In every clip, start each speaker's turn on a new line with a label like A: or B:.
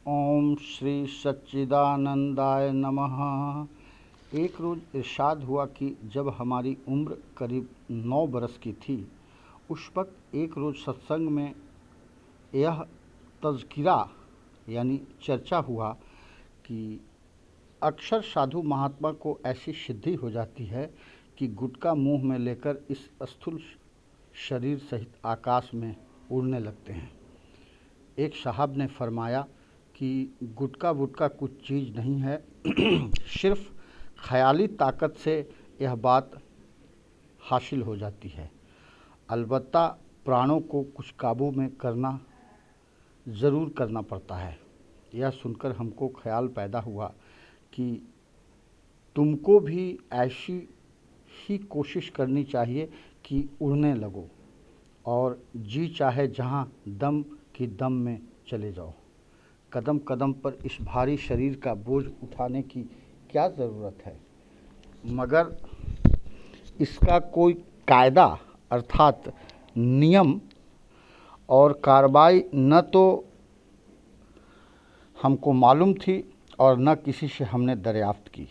A: ओम श्री सच्चिदानंदाय नमः। एक रोज़ इरशाद हुआ कि जब हमारी उम्र करीब 9 बरस की थी, उस वक्त एक रोज़ सत्संग में यह तज़किरा यानी चर्चा हुआ कि अक्सर साधु महात्मा को ऐसी सिद्धि हो जाती है कि गुटका मुंह में लेकर इस स्थूल शरीर सहित आकाश में उड़ने लगते हैं। एक साहब ने फरमाया कि गुटका वुटका कुछ चीज़ नहीं है, सिर्फ ख़याली ताकत से यह बात हासिल हो जाती है। अलबत्ता प्राणों को कुछ काबू में करना ज़रूर करना पड़ता है। यह सुनकर हमको ख्याल पैदा हुआ कि तुमको भी ऐसी ही कोशिश करनी चाहिए कि उड़ने लगो और जी चाहे जहाँ दम की दम में चले जाओ। कदम कदम पर इस भारी शरीर का बोझ उठाने की क्या ज़रूरत है, मगर इसका कोई कायदा अर्थात नियम और कार्रवाई न तो हमको मालूम थी और न किसी से हमने दरियाफ्त की।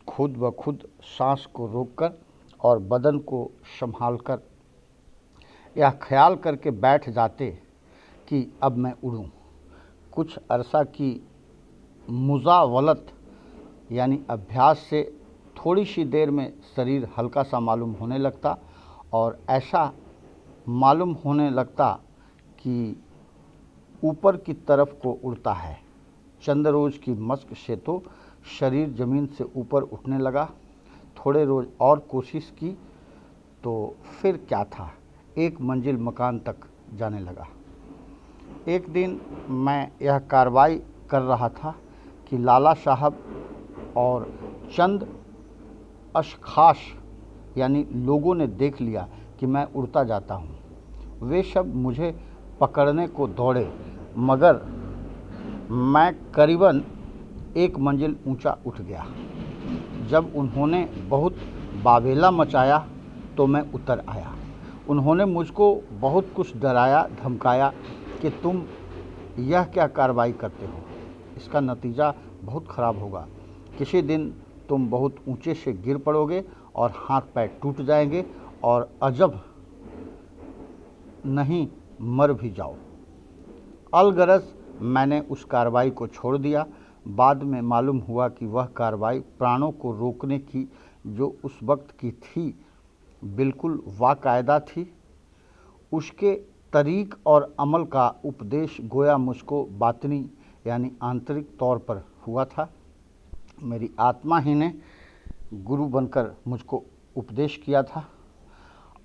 A: खुद ब खुद सांस को रोककर और बदन को संभालकर यह ख्याल करके बैठ जाते कि अब मैं उड़ूं। कुछ अरसा की मुजावलत यानी अभ्यास से थोड़ी सी देर में शरीर हल्का सा मालूम होने लगता और ऐसा मालूम होने लगता कि ऊपर की तरफ को उड़ता है। चंद रोज़ की मशक से तो शरीर ज़मीन से ऊपर उठने लगा। थोड़े रोज़ और कोशिश की तो फिर क्या था, एक मंजिल मकान तक जाने लगा। एक दिन मैं यह कार्रवाई कर रहा था कि लाला साहब और चंद अशखास यानी लोगों ने देख लिया कि मैं उड़ता जाता हूँ। वे सब मुझे पकड़ने को दौड़े, मगर मैं करीबन एक मंजिल ऊंचा उठ गया। जब उन्होंने बहुत बावेला मचाया तो मैं उतर आया। उन्होंने मुझको बहुत कुछ डराया धमकाया कि तुम यह क्या कार्रवाई करते हो, इसका नतीजा बहुत ख़राब होगा। किसी दिन तुम बहुत ऊंचे से गिर पड़ोगे और हाथ पैर टूट जाएंगे और अजब नहीं मर भी जाओ। अलगरज मैंने उस कार्रवाई को छोड़ दिया। बाद में मालूम हुआ कि वह कार्रवाई प्राणों को रोकने की जो उस वक्त की थी बिल्कुल वाकायदा थी। उसके तरीक़ और अमल का उपदेश गोया मुझको बातनी यानी आंतरिक तौर पर हुआ था। मेरी आत्मा ही ने गुरु बनकर मुझको उपदेश किया था।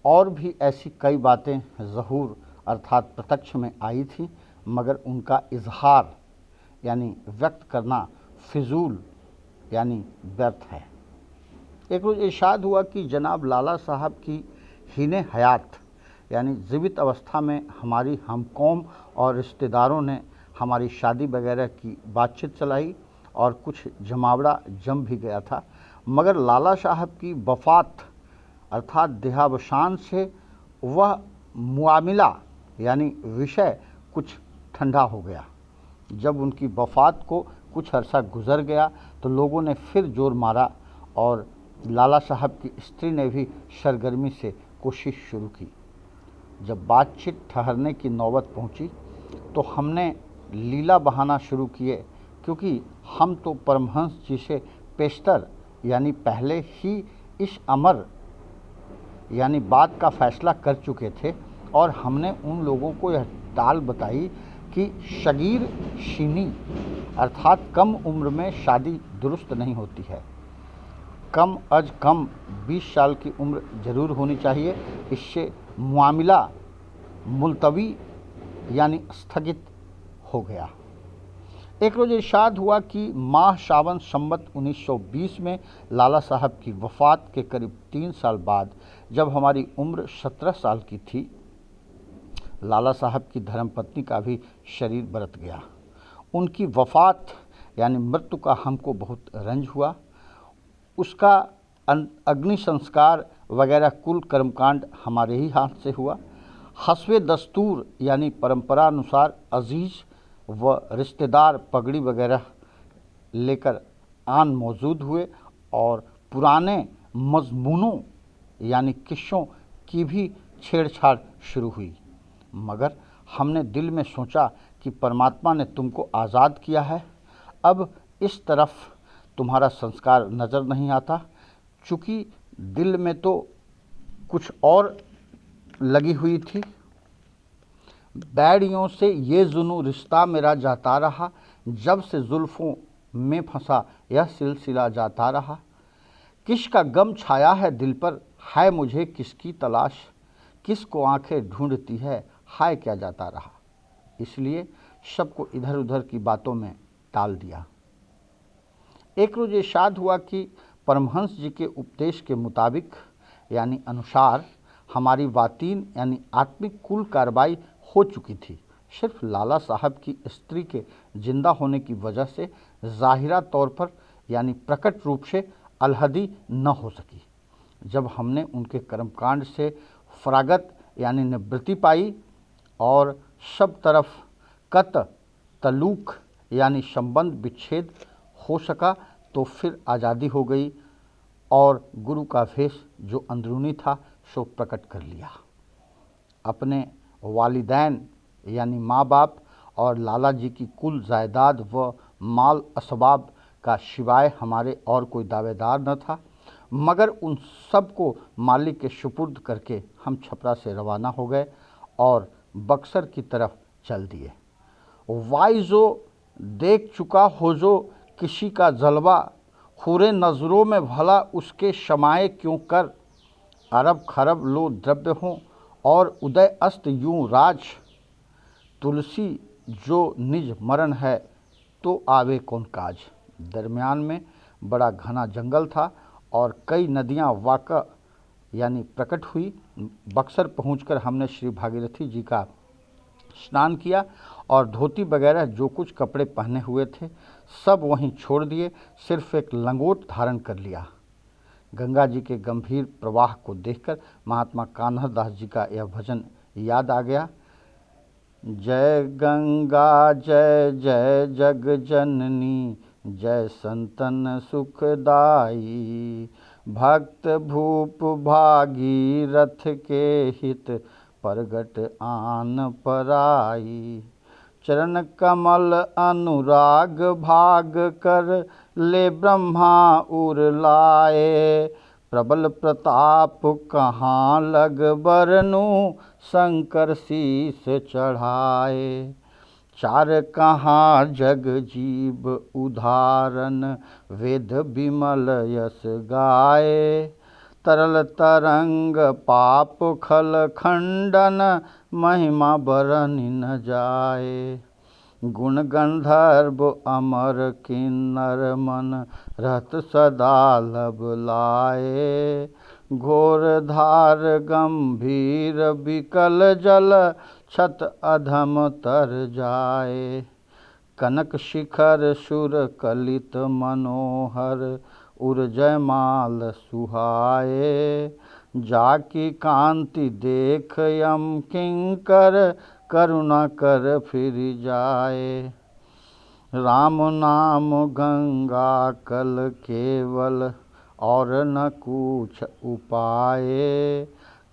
A: और भी ऐसी कई बातें ज़हूर अर्थात प्रत्यक्ष में आई थी, मगर उनका इजहार यानी व्यक्त करना फिजूल यानी व्यर्थ है। एक रोज़ इरशाद हुआ कि जनाब लाला साहब की हीने हयात यानी जीवित अवस्था में हमारी हमकौम और रिश्तेदारों ने हमारी शादी वगैरह की बातचीत चलाई और कुछ जमावड़ा जम भी गया था, मगर लाला साहब की वफ़ात अर्थात देहावसान से वह मुआमिला यानी विषय कुछ ठंडा हो गया। जब उनकी वफ़ात को कुछ अरसा गुजर गया तो लोगों ने फिर जोर मारा और लाला साहब की स्त्री ने भी सरगर्मी से कोशिश शुरू की। जब बातचीत ठहरने की नौबत पहुंची तो हमने लीला बहाना शुरू किए, क्योंकि हम तो परमहंस जी से पेशतर यानी पहले ही इस अमर यानी बात का फैसला कर चुके थे और हमने उन लोगों को यह टाल बताई कि शगीर शीनी अर्थात कम उम्र में शादी दुरुस्त नहीं होती है। कम अज कम 20 साल की उम्र ज़रूर होनी चाहिए। इससे मामला मुलतवी यानी स्थगित हो गया। एक रोज़ इरशाद हुआ कि माह सावन संवत 1920 में लाला साहब की वफ़ात के करीब 3 साल बाद जब हमारी उम्र 17 साल की थी, लाला साहब की धर्मपत्नी का भी शरीर बरत गया। उनकी वफ़ात यानी मृत्यु का हमको बहुत रंज हुआ। उसका अग्नि संस्कार वगैरह कुल कर्मकांड हमारे ही हाथ से हुआ। हस्वे दस्तूर यानी परंपरानुसार अजीज़ व रिश्तेदार पगड़ी वगैरह लेकर आन मौजूद हुए और पुराने मज़मूनों यानी किस्सों की भी छेड़छाड़ शुरू हुई। मगर हमने दिल में सोचा कि परमात्मा ने तुमको आज़ाद किया है, अब इस तरफ तुम्हारा संस्कार नज़र नहीं आता। चूँकि दिल में तो कुछ और लगी हुई थी। बैरियों से ये जुनून रिश्ता मेरा जाता रहा, जब से जुल्फ़ों में फंसा यह सिलसिला जाता रहा। किसका गम छाया है दिल पर, है मुझे किसकी तलाश, किसको आंखें ढूंढती है, हाय क्या जाता रहा। इसलिए सबको इधर उधर की बातों में टाल दिया। एक रोज इरशाद हुआ कि परमहंस जी के उपदेश के मुताबिक यानी अनुसार हमारी वातीन यानी आत्मिक कुल कार्रवाई हो चुकी थी। सिर्फ लाला साहब की स्त्री के जिंदा होने की वजह से ज़ाहिरा तौर पर यानी प्रकट रूप से अलहदी न हो सकी। जब हमने उनके कर्मकांड से फरागत यानी निवृत्ति पाई और सब तरफ कत तलूक यानी संबंध विच्छेद हो सका, तो फिर आज़ादी हो गई और गुरु का भेष जो अंदरूनी था सो प्रकट कर लिया। अपने वालिदैन यानी माँ बाप और लाला जी की कुल जायदाद व माल असबाब का सिवाय हमारे और कोई दावेदार न था। मगर उन सब को मालिक के सुपुर्द करके हम छपरा से रवाना हो गए और बक्सर की तरफ चल दिए। वाइजो देख चुका हो जो किसी का जलवा, खुरे नज़रों में भला उसके शमाए क्यों कर। अरब खरब लो द्रव्य हों और उदय अस्त यूं राज, तुलसी जो निज मरण है तो आवे कौन काज। दरमियान में बड़ा घना जंगल था और कई नदियां वाक़ यानी प्रकट हुई। बक्सर पहुंचकर हमने श्री भागीरथी जी का स्नान किया और धोती वगैरह जो कुछ कपड़े पहने हुए थे सब वहीं छोड़ दिए, सिर्फ एक लंगोट धारण कर लिया। गंगा जी के गंभीर प्रवाह को देखकर महात्मा कान्हरदास जी का यह भजन याद आ गया। जय गंगा जय जय जग जननी, जय संतन सुखदाई, भक्त भूप भागीरथ के हित प्रगट आन पराई। चरण कमल अनुराग भाग कर, ले ब्रह्मा उर लाए, प्रबल प्रताप कहाँ लग बरनूं, शंकर शीस चढ़ाए। चार कहाँ जग जीव उदाहरण, वेद विमल यस गाए। तरल तरंग पाप खल खंडन, महिमा बरनि न जाए। गुण गंधर्व अमर किन्नर, मन रत सदा लब लाए। घोर धार गंभीर विकल जल, छत अधम तर जाए। कनक शिखर सुर कलित मनोहर, उर्जयमाल सुहाए। जाकी कांति देख यम किंकर, करुणा कर फिर जाए। राम नाम गंगा कल केवल, और न कुछ उपाय।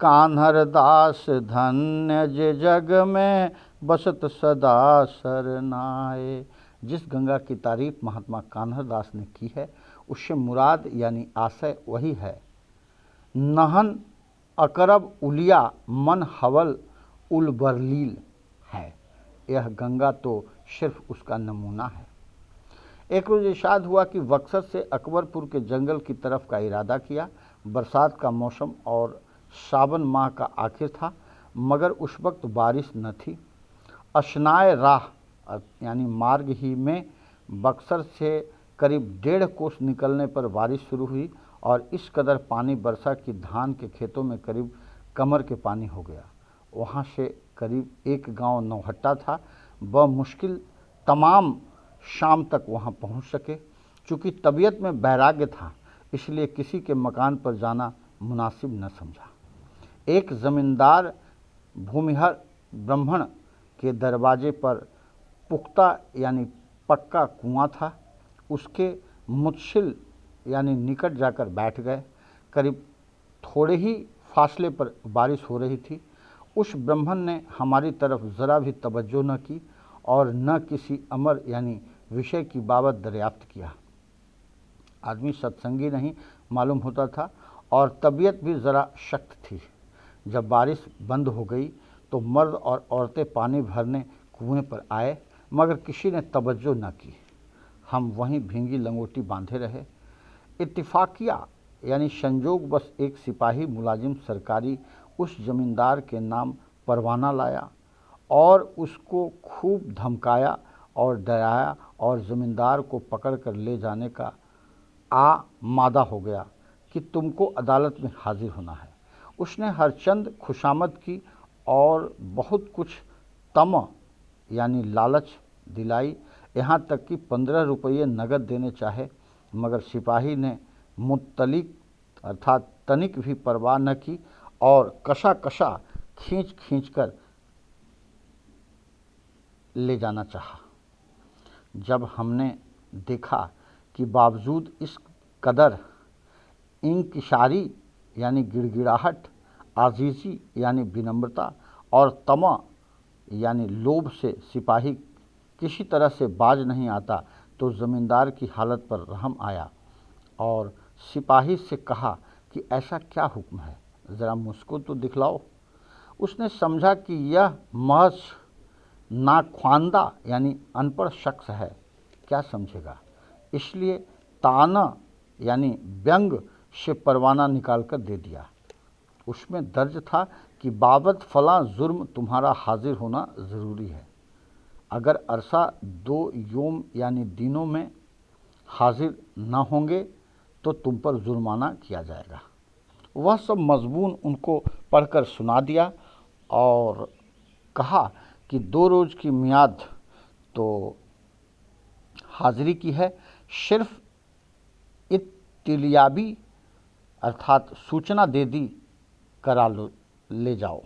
A: कान्हरदास धन्य जे जग में, बसत सदा सरनाए। जिस गंगा की तारीफ महात्मा कान्हरदास ने की है उससे मुराद यानी आशय वही है। नहन अकरब उलिया, मन हवल उल बरलील है। यह गंगा तो सिर्फ उसका नमूना है। एक रोज इरशाद हुआ कि बक्सर से अकबरपुर के जंगल की तरफ का इरादा किया। बरसात का मौसम और सावन माह का आखिर था, मगर उस वक्त बारिश न थी। अशनाय राह यानी मार्ग ही में बक्सर से करीब 1.5 कोस निकलने पर बारिश शुरू हुई और इस कदर पानी बरसा कि धान के खेतों में करीब कमर के पानी हो गया। वहाँ से करीब एक गांव नौहट्टा था, वह मुश्किल तमाम शाम तक वहाँ पहुँच सके। चूँकि तबीयत में वैराग्य था इसलिए किसी के मकान पर जाना मुनासिब न समझा। एक ज़मींदार भूमिहर ब्राह्मण के दरवाजे पर पुख्ता यानी पक्का कुआं था। उसके मुच्छिल यानी निकट जाकर बैठ गए। करीब थोड़े ही फासले पर बारिश हो रही थी। उस ब्राह्मण ने हमारी तरफ ज़रा भी तवज्जो न की और न किसी अमर यानी विषय की बाबत दरियाफ्त किया। आदमी सत्संगी नहीं मालूम होता था और तबीयत भी ज़रा सख्त थी। जब बारिश बंद हो गई तो मर्द और औरतें पानी भरने कुएं पर आए, मगर किसी ने तवज्जो न की। हम वहीं भींगी लंगोटी बांधे रहे। इत्तिफाकिया यानी संजोग बस एक सिपाही मुलाजिम सरकारी उस जमींदार के नाम परवाना लाया और उसको खूब धमकाया और डराया और ज़मींदार को पकड़ कर ले जाने का मादा हो गया कि तुमको अदालत में हाजिर होना है। उसने हरचंद खुशामद की और बहुत कुछ तम यानी लालच दिलाई, यहाँ तक कि 15 रुपये नगद देने चाहे, मगर सिपाही ने मुत्तलिक अर्थात तनिक भी परवाह न की और कशा कशा खींच खींच कर ले जाना चाहा। जब हमने देखा कि बावजूद इस कदर इंकिशारी यानी गिड़गिड़ाहट, आजीजी यानी विनम्रता और तमा यानी लोभ से सिपाही किसी तरह से बाज नहीं आता, तो ज़मींदार की हालत पर रहम आया और सिपाही से कहा कि ऐसा क्या हुक्म है, ज़रा मुझको तो दिखलाओ। उसने समझा कि यह महज नाख्वांदा यानी अनपढ़ शख्स है, क्या समझेगा, इसलिए ताना यानी व्यंग से परवाना निकाल कर दे दिया। उसमें दर्ज था कि बाबत फलां जुर्म तुम्हारा हाजिर होना ज़रूरी है। अगर अरसा 2 योम यानी दिनों में हाजिर न होंगे तो तुम पर जुर्माना किया जाएगा। वह सब मजमून उनको पढ़कर सुना दिया और कहा कि 2 रोज़ की मियाद तो हाजिरी की है, सिर्फ इत्तिलियाबी अर्थात सूचना दे दी करा लो, ले जाओ।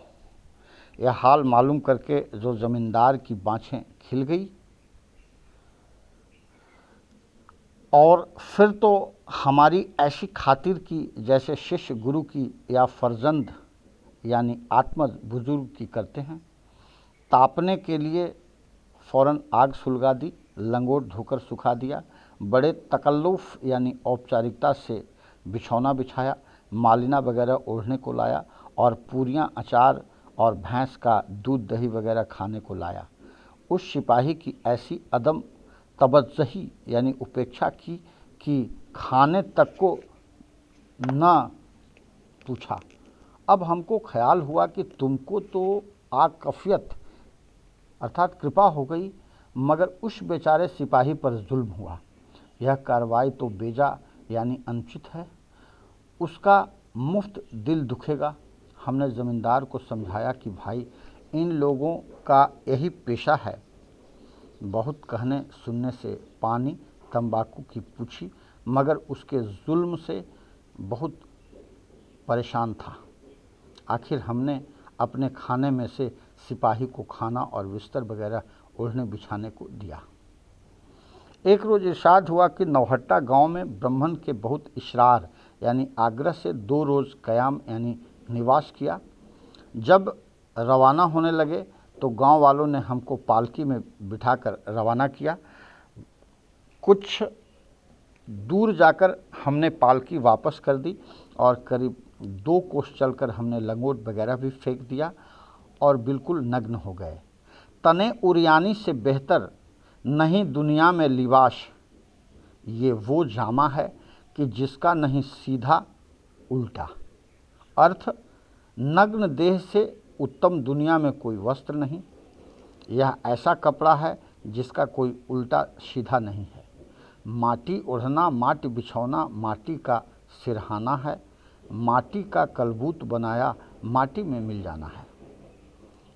A: यह हाल मालूम करके जो ज़मींदार की बाँछें खिल गई और फिर तो हमारी ऐसी खातिर की जैसे शिष्य गुरु की या फर्जंद यानी आत्मज बुजुर्ग की करते हैं। तापने के लिए फ़ौरन आग सुलगा दी, लंगोट धोकर सुखा दिया, बड़े तकल्लुफ़ यानी औपचारिकता से बिछौना बिछाया, मालिना वगैरह ओढ़ने को लाया और पूरियाँ, अचार और भैंस का दूध दही वगैरह खाने को लाया। उस सिपाही की ऐसी अदम तबज्जही यानी उपेक्षा की कि खाने तक को न पूछा। अब हमको ख्याल हुआ कि तुमको तो आकफियत अर्थात कृपा हो गई, मगर उस बेचारे सिपाही पर जुल्म हुआ। यह कार्रवाई तो बेजा यानी अनुचित है, उसका मुफ्त दिल दुखेगा। हमने ज़मींदार को समझाया कि भाई इन लोगों का यही पेशा है। बहुत कहने सुनने से पानी तंबाकू की पूछी, मगर उसके जुल्म से बहुत परेशान था। आखिर हमने अपने खाने में से सिपाही को खाना और बिस्तर वगैरह ओढ़ने बिछाने को दिया। एक रोज़ इरशाद हुआ कि नौहट्टा गांव में ब्राह्मण के बहुत इशरार यानी आग्रह से 2 रोज़ क़याम यानी निवास किया। जब रवाना होने लगे तो गांव वालों ने हमको पालकी में बिठाकर रवाना किया। कुछ दूर जाकर हमने पालकी वापस कर दी और करीब 2 कोस चलकर हमने लंगोट वगैरह भी फेंक दिया और बिल्कुल नग्न हो गए। तने उरियानी से बेहतर नहीं दुनिया में लिबास, ये वो जामा है कि जिसका नहीं सीधा उल्टा। अर्थ, नग्न देह से उत्तम दुनिया में कोई वस्त्र नहीं। यह ऐसा कपड़ा है जिसका कोई उल्टा सीधा नहीं है। माटी ओढ़ना, माटी बिछौना माटी का सिरहाना है। माटी का कलबूत बनाया, माटी में मिल जाना है।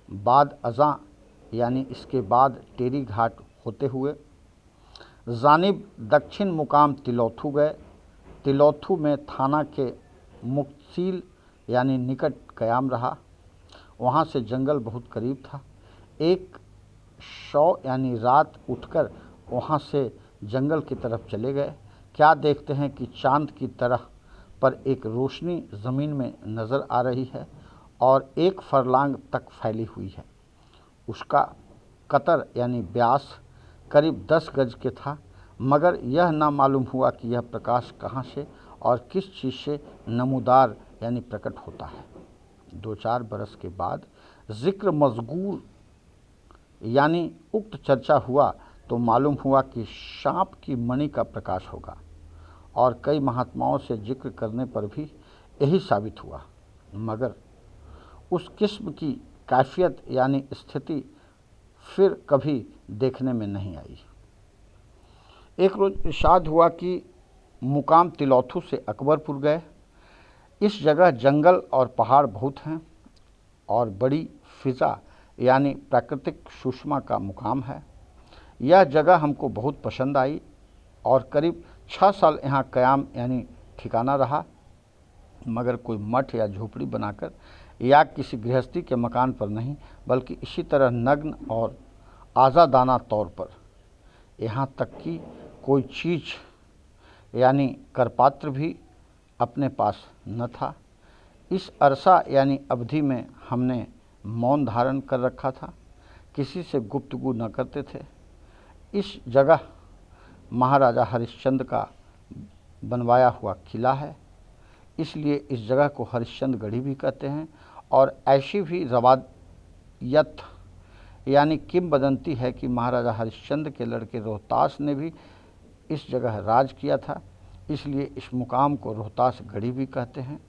A: बाद अज़ां यानी इसके बाद टेरी घाट होते हुए जानिब दक्षिण मुकाम तिलौथू गए। तिलौथू में थाना के मुक्तसील यानी निकट क़याम रहा। वहाँ से जंगल बहुत करीब था। एक शौ यानी रात उठकर वहाँ से जंगल की तरफ चले गए। क्या देखते हैं कि चांद की तरह पर एक रोशनी ज़मीन में नज़र आ रही है और 1 फरलांग तक फैली हुई है। उसका कतर यानी व्यास करीब 10 गज के था, मगर यह ना मालूम हुआ कि यह प्रकाश कहाँ से और किस चीज़ से नमूदार यानी प्रकट होता है। 2-4 बरस के बाद जिक्र मज़कूर यानी उक्त चर्चा हुआ तो मालूम हुआ कि सांप की मणि का प्रकाश होगा, और कई महात्माओं से जिक्र करने पर भी यही साबित हुआ, मगर उस किस्म की कैफियत यानी स्थिति फिर कभी देखने में नहीं आई। एक रोज़ इरशाद हुआ कि मुकाम तिलौथू से अकबरपुर गए। इस जगह जंगल और पहाड़ बहुत हैं और बड़ी फिज़ा यानी प्राकृतिक सुषमा का मुकाम है। यह जगह हमको बहुत पसंद आई और करीब 6 साल यहाँ क़याम यानी ठिकाना रहा, मगर कोई मठ या झोपड़ी बनाकर या किसी गृहस्थी के मकान पर नहीं, बल्कि इसी तरह नग्न और आज़ादाना तौर पर। यहाँ तक कि कोई चीज़ यानी करपात्र भी अपने पास न था। इस अरसा यानी अवधि में हमने मौन धारण कर रखा था, किसी से गुफ्तगू न करते थे। इस जगह महाराजा हरिश्चंद्र का बनवाया हुआ किला है, इसलिए इस जगह को हरिश्चंद्र गढ़ी भी कहते हैं। और ऐसी भी रवायत यानी किंवदंती है कि महाराजा हरिश्चंद्र के लड़के रोहतास ने भी इस जगह राज किया था, इसलिए इस मुकाम को रोहतास गढ़ी भी कहते हैं।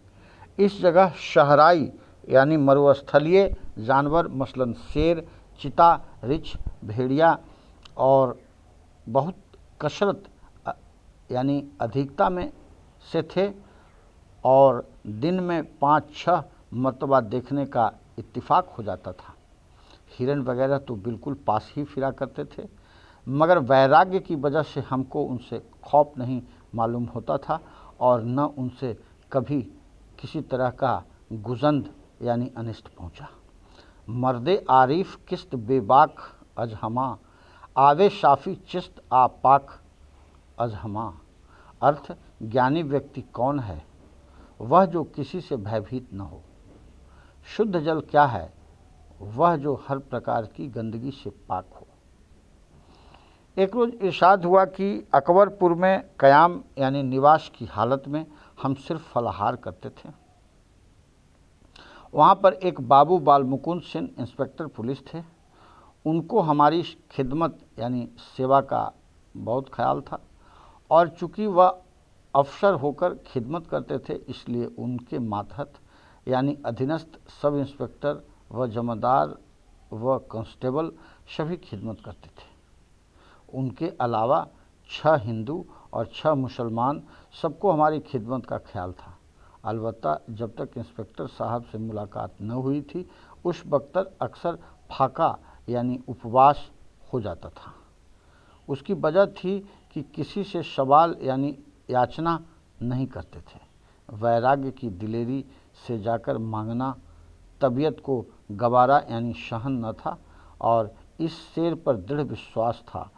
A: इस जगह शहराई यानी मरुस्थलीय जानवर मसलन शेर, चीता, रीछ, भेड़िया और बहुत कसरत यानी अधिकता में से थे, और दिन में 5-6 मरतबा देखने का इत्तिफाक हो जाता था। हिरन वगैरह तो बिल्कुल पास ही फिरा करते थे, मगर वैराग्य की वजह से हमको उनसे खौफ नहीं मालूम होता था और न उनसे कभी किसी तरह का गुजंद यानी अनिष्ट पहुंचा। मर्दे आरिफ किस्त बेबाक अजहमा, आवे शाफी चिस्त आपाक अजहमा। अर्थ, ज्ञानी व्यक्ति कौन है? वह जो किसी से भयभीत न हो। शुद्ध जल क्या है? वह जो हर प्रकार की गंदगी से पाक हो। एक रोज़ इरशाद हुआ कि अकबरपुर में क़याम यानी निवास की हालत में हम सिर्फ फलाहार करते थे। वहाँ पर एक बाबू बाल मुकुंद सिंह इंस्पेक्टर पुलिस थे। उनको हमारी खिदमत यानी सेवा का बहुत ख्याल था, और चूँकि वह अफसर होकर खिदमत करते थे, इसलिए उनके मातहत यानी अधीनस्थ सब इंस्पेक्टर व जमादार व कांस्टेबल सभी खिदमत करते थे। उनके अलावा 6 हिंदू और 6 मुसलमान, सबको हमारी खिदमत का ख्याल था। अलबत्ता जब तक इंस्पेक्टर साहब से मुलाकात न हुई थी, उस वक्त तक अक्सर फाका यानी उपवास हो जाता था। उसकी वजह थी कि किसी से सवाल यानी याचना नहीं करते थे। वैराग्य की दिलेरी से जाकर मांगना तबीयत को गवारा यानी सहन न था, और इस शेर पर दृढ़ विश्वास था।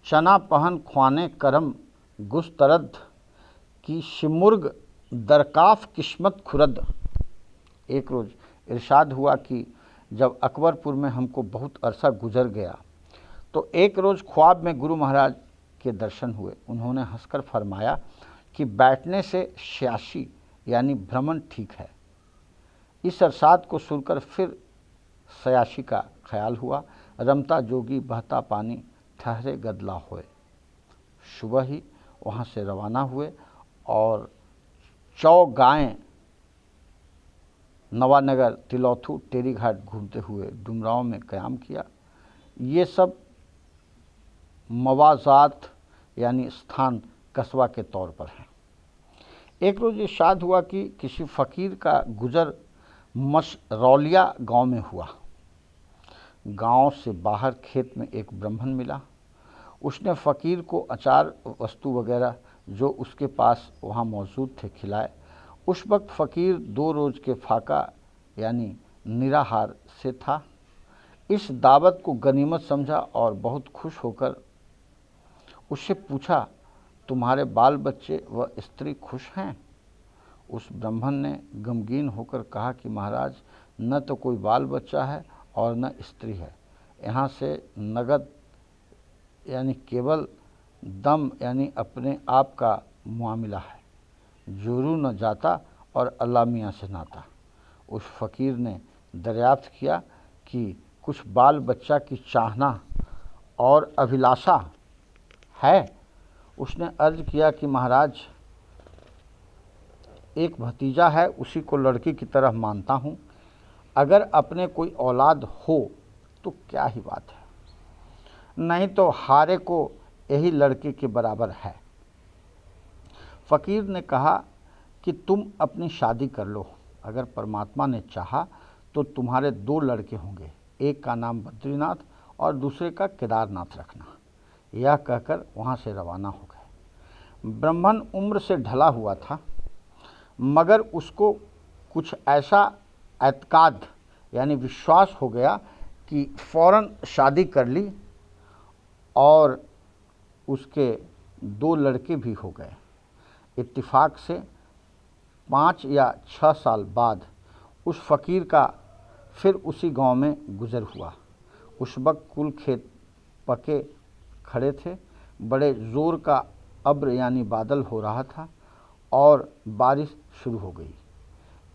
A: चना पहन ख्वाने करम गुस्तरद की शिमुर्ग दरकाफ किस्मत खुरद। एक रोज़ इरशाद हुआ कि जब अकबरपुर में हमको बहुत अरसा गुजर गया तो एक रोज़ ख्वाब में गुरु महाराज के दर्शन हुए। उन्होंने हंसकर फरमाया कि बैठने से स्यासी यानी भ्रमण ठीक है। इस अरसाद को सुनकर फिर सयासी का ख्याल हुआ। रमता जोगी बहता पानी ठहरे गदला होए। सुबह ही वहाँ से रवाना हुए और चौगाएँ, नवानगर, तिलौथू, टेरी घाट घूमते हुए डुमरांव में क़याम किया। ये सब मवाज़ात यानी स्थान कस्बा के तौर पर हैं। एक रोज़ इरशाद हुआ कि किसी फ़कीर का गुजर मसरौलिया गांव में हुआ। गांव से बाहर खेत में एक ब्राह्मण मिला। उसने फ़कीर को अचार वस्तु वगैरह जो उसके पास वहाँ मौजूद थे खिलाए। उस वक्त फ़कीर 2 रोज़ के फाका यानी निराहार से था। इस दावत को गनीमत समझा और बहुत खुश होकर उससे पूछा, तुम्हारे बाल बच्चे व स्त्री खुश हैं? उस ब्राह्मण ने गमगीन होकर कहा कि महाराज, न तो कोई बाल बच्चा है और न स्त्री है। यहाँ से नगद यानी केवल दम यानी अपने आप का मामला है, जोरू न जाता और अल्लाह मियाँ से नाता। उस फ़कीर ने दरियाफ्त किया कि कुछ बाल बच्चा की चाहना और अभिलाषा है। उसने अर्ज किया कि महाराज, एक भतीजा है, उसी को लड़की की तरह मानता हूँ। अगर अपने कोई औलाद हो तो क्या ही बात है, नहीं तो हारे को यही लड़के के बराबर है। फ़कीर ने कहा कि तुम अपनी शादी कर लो। अगर परमात्मा ने चाहा तो तुम्हारे 2 लड़के होंगे, एक का नाम बद्रीनाथ और दूसरे का केदारनाथ रखना। यह कहकर वहाँ से रवाना हो गए। ब्राह्मण उम्र से ढला हुआ था, मगर उसको कुछ ऐसा एतकाद यानी विश्वास हो गया कि फ़ौरन शादी कर ली और उसके 2 लड़के भी हो गए। इत्तिफाक से 5 या 6 साल बाद उस फ़कीर का फिर उसी गांव में गुज़र हुआ। उस वक्त कुल खेत पके खड़े थे, बड़े ज़ोर का अब्र यानी बादल हो रहा था और बारिश शुरू हो गई।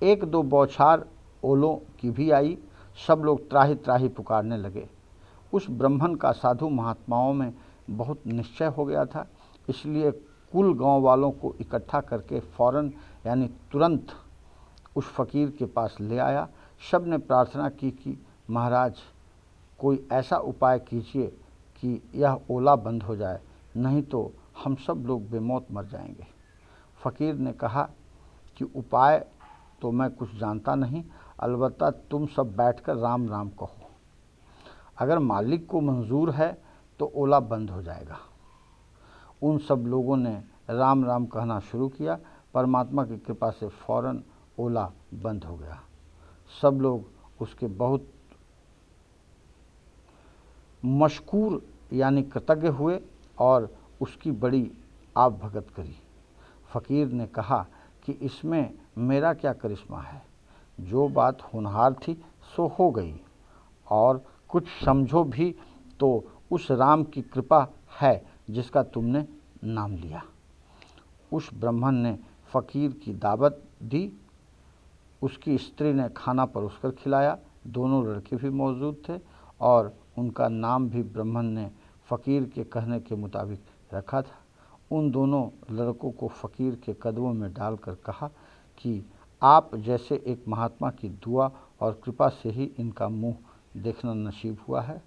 A: 1-2 बौछार ओलों की भी आई। सब लोग त्राही त्राही पुकारने लगे। उस ब्राह्मण का साधु महात्माओं में बहुत निश्चय हो गया था, इसलिए कुल गांव वालों को इकट्ठा करके फ़ौरन यानी तुरंत उस फ़कीर के पास ले आया। सब ने प्रार्थना की कि महाराज, कोई ऐसा उपाय कीजिए कि यह ओला बंद हो जाए, नहीं तो हम सब लोग बेमौत मर जाएंगे। फ़कीर ने कहा कि उपाय तो मैं कुछ जानता नहीं, अलबत्ता तुम सब बैठकर राम राम कहो। अगर मालिक को मंजूर है तो ओला बंद हो जाएगा। उन सब लोगों ने राम राम कहना शुरू किया। परमात्मा की कृपा से फ़ौरन ओला बंद हो गया। सब लोग उसके बहुत मशकूर यानी कृतज्ञ हुए और उसकी बड़ी आप भगत करी। फ़कीर ने कहा कि इसमें मेरा क्या करिश्मा है, जो बात होनहार थी सो हो गई, और कुछ समझो भी तो उस राम की कृपा है जिसका तुमने नाम लिया। उस ब्राह्मण ने फ़कीर की दावत दी। उसकी स्त्री ने खाना परोसकर खिलाया। दोनों लड़के भी मौजूद थे और उनका नाम भी ब्राह्मण ने फ़कीर के कहने के मुताबिक रखा था। उन दोनों लड़कों को फ़कीर के कदमों में डालकर कहा कि आप जैसे एक महात्मा की दुआ और कृपा से ही इनका मुंह देखना नसीब हुआ है,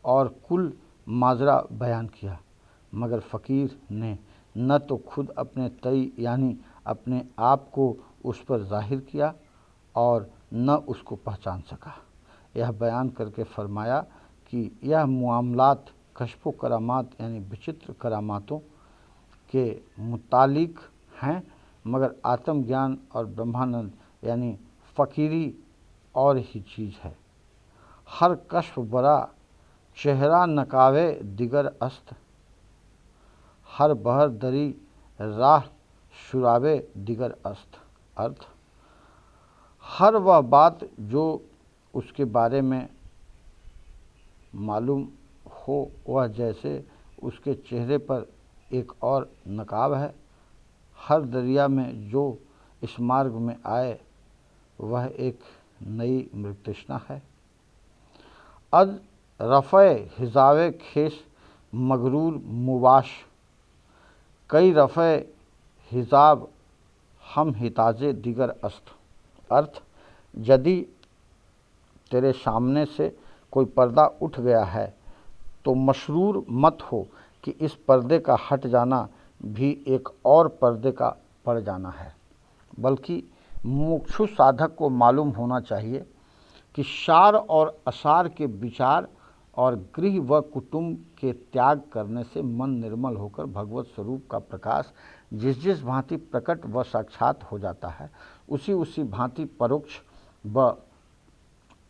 A: और कुल माजरा बयान किया। मगर फ़कीर ने न तो खुद अपने तय यानी अपने आप को उस पर जाहिर किया और न उसको पहचान सका। यह बयान करके फरमाया कि यह मामलात कश्फो करामात यानी विचित्र करामातों के मुतालिक हैं, मगर आत्मज्ञान और ब्रह्मानंद यानी फ़कीरी और ही चीज़ है। हर कश्फ बरा चेहरा नकावे दिगर अस्त, हर बहर दरी राह शुरावे दिगर अस्त। अर्थ, हर वह बात जो उसके बारे में मालूम हो वह जैसे उसके चेहरे पर एक और नकाब है। हर दरिया में जो इस मार्ग में आए वह एक नई मृगतृष्णा है। अद रफ़े हिजावे खेस मगरूर मुबाश, कई रफ़े हिजाब हम हिताजे दिगर अस्त। अर्थ, यदि तेरे सामने से कोई पर्दा उठ गया है तो मशरूर मत हो कि इस पर्दे का हट जाना भी एक और पर्दे का पड़ जाना है, बल्कि मुमुक्षु साधक को मालूम होना चाहिए कि सार और असार के विचार और गृह व कुटुंब के त्याग करने से मन निर्मल होकर भगवत स्वरूप का प्रकाश जिस जिस भांति प्रकट व साक्षात हो जाता है, उसी उसी भांति परोक्ष व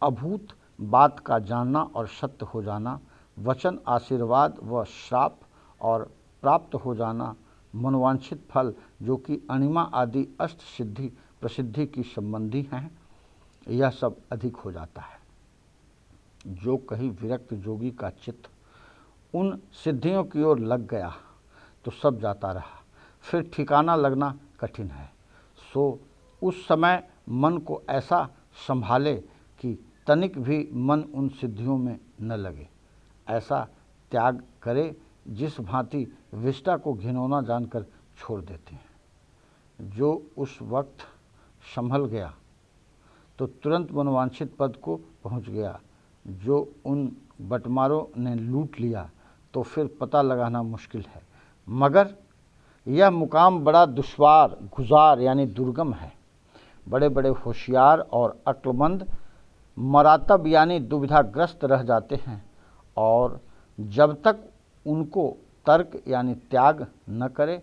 A: अभूत बात का जानना और सत्य हो जाना, वचन आशीर्वाद व श्राप और प्राप्त हो जाना, मनोवांछित फल जो कि अणिमा आदि अष्ट सिद्धि प्रसिद्धि की संबंधी हैं, यह सब अधिक हो जाता है। जो कहीं विरक्त जोगी का चित्त उन सिद्धियों की ओर लग गया तो सब जाता रहा, फिर ठिकाना लगना कठिन है। सो उस समय मन को ऐसा संभाले कि तनिक भी मन उन सिद्धियों में न लगे। ऐसा त्याग करे जिस भांति विष्टा को घिनौना जानकर छोड़ देते हैं। जो उस वक्त संभल गया तो तुरंत मनोवांछित पद को पहुंच गया, जो उन बटमारों ने लूट लिया तो फिर पता लगाना मुश्किल है। मगर यह मुकाम बड़ा दुश्वार गुजार यानी दुर्गम है। बड़े बड़े होशियार और अक्लमंद मरातब यानी दुविधाग्रस्त रह जाते हैं, और जब तक उनको तर्क यानी त्याग न करे,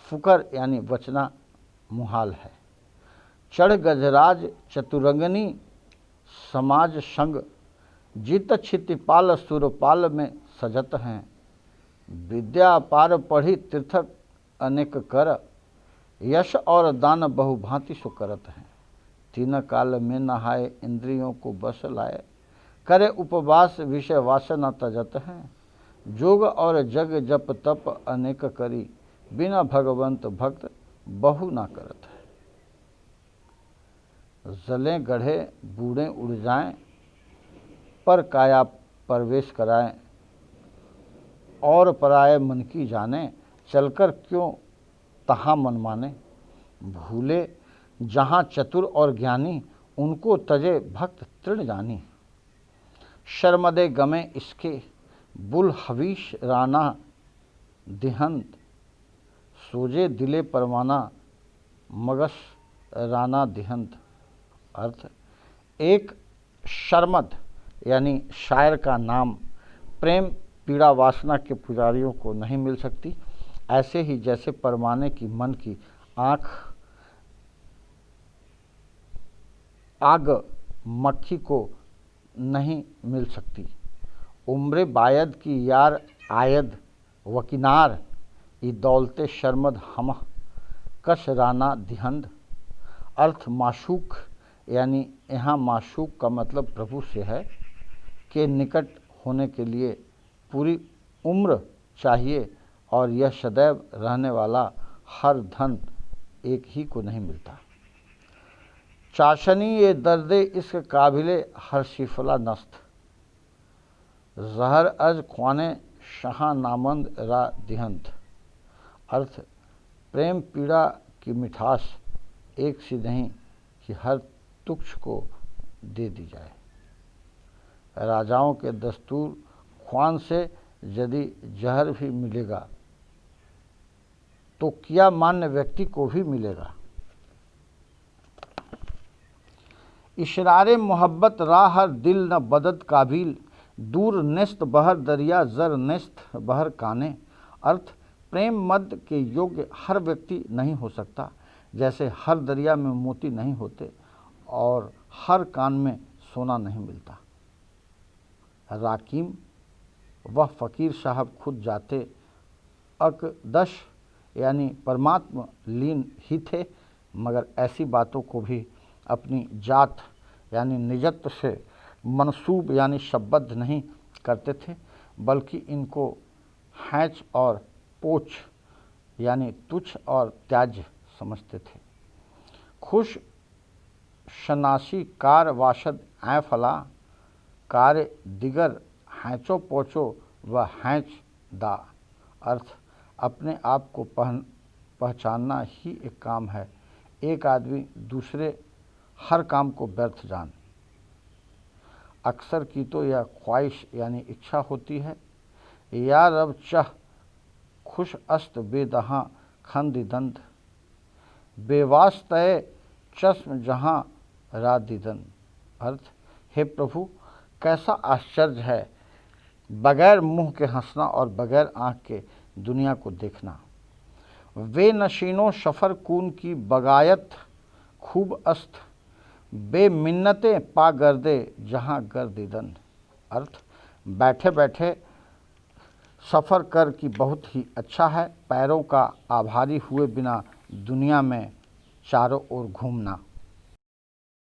A: फुकर यानी बचना मुहाल है। चढ़ गजराज चतुरंगनी समाज संग, जित क्षितिपाल सुरपाल में सजत हैं। विद्या पार पढ़ी तीर्थक अनेक कर, यश और दान बहुभांति सो करत हैं। तीन काल में नहाए इंद्रियों को बस लाए, करे उपवास विषय वासना तजत हैं। जोग और जग जप तप अनेक करी, बिना भगवंत भक्त बहु ना करत है। जलें गढ़े बूढ़े उड़ जाएं, पर काया प्रवेश कराएं। और पराये मन की जाने, चलकर क्यों तहाँ मन माने। भूले जहाँ चतुर और ज्ञानी, उनको तजे भक्त तृण जानी। शर्मदे गमे इसके, बुल हवीश राना दिहंत। सोजे दिले परवाना, मगस राना दिहंत। अर्थ, एक शर्मद यानी शायर का नाम प्रेम पीड़ा वासना के पुजारियों को नहीं मिल सकती, ऐसे ही जैसे परमाने की मन की आँख आग मक्खी को नहीं मिल सकती। उम्रे बायद की यार आयद वकिनार, ई दौलते शर्मद हमह कश राना दिहंद। अर्थ, माशूक यानी यहाँ माशूक का मतलब प्रभु से है के निकट होने के लिए पूरी उम्र चाहिए, और यह सदैव रहने वाला हर धन एक ही को नहीं मिलता। चाशनी ये दर्दे इश्क काबिले हर शिफला नस्त, जहर अज ख्वाने शाह नामंद रा दिहंत। अर्थ, प्रेम पीड़ा की मिठास एक सी नहीं कि हर तुक्ष को दे दी जाए। राजाओं के दस्तूर ख्वान से यदि जहर भी मिलेगा तो क्या मान्य व्यक्ति को भी मिलेगा। इशरारे मोहब्बत राहर दिल न बदद काबिल, दूर नेस्त बहर दरिया जर नेस्त बहर काने। अर्थ, प्रेम मद के योग्य हर व्यक्ति नहीं हो सकता, जैसे हर दरिया में मोती नहीं होते और हर कान में सोना नहीं मिलता। राकीम वह फ़कीर साहब खुद जाते अकदश यानी परमात्मा लीन ही थे, मगर ऐसी बातों को भी अपनी जात यानी निजत्व से मनसूब यानी शब्बद्ध नहीं करते थे, बल्कि इनको हैच और पोच यानी तुच्छ और त्याज्य समझते थे। खुश शनासी कार वाशद ऐ फला, कार्य दिगर हैचो पोचो व हैच दा। अर्थ, अपने आप को पहचानना ही एक काम है, एक आदमी दूसरे हर काम को व्यर्थ जान। अक्सर की तो यह ख्वाहिश यानी इच्छा होती है, या रब चह खुश अस्त बेदहाँ खंदिदंत, बेवास्तय चश्म जहाँ रादिदन। अर्थ, हे प्रभु, कैसा आश्चर्य है बगैर मुंह के हंसना और बगैर आँख के दुनिया को देखना। वे नशीनों सफ़र कून की बगायत खूब अस्त, बेमिन्नतें पा गर्दे जहाँ गर्दिदन। अर्थ, बैठे बैठे सफ़र कर कि बहुत ही अच्छा है, पैरों का आभारी हुए बिना दुनिया में चारों ओर घूमना।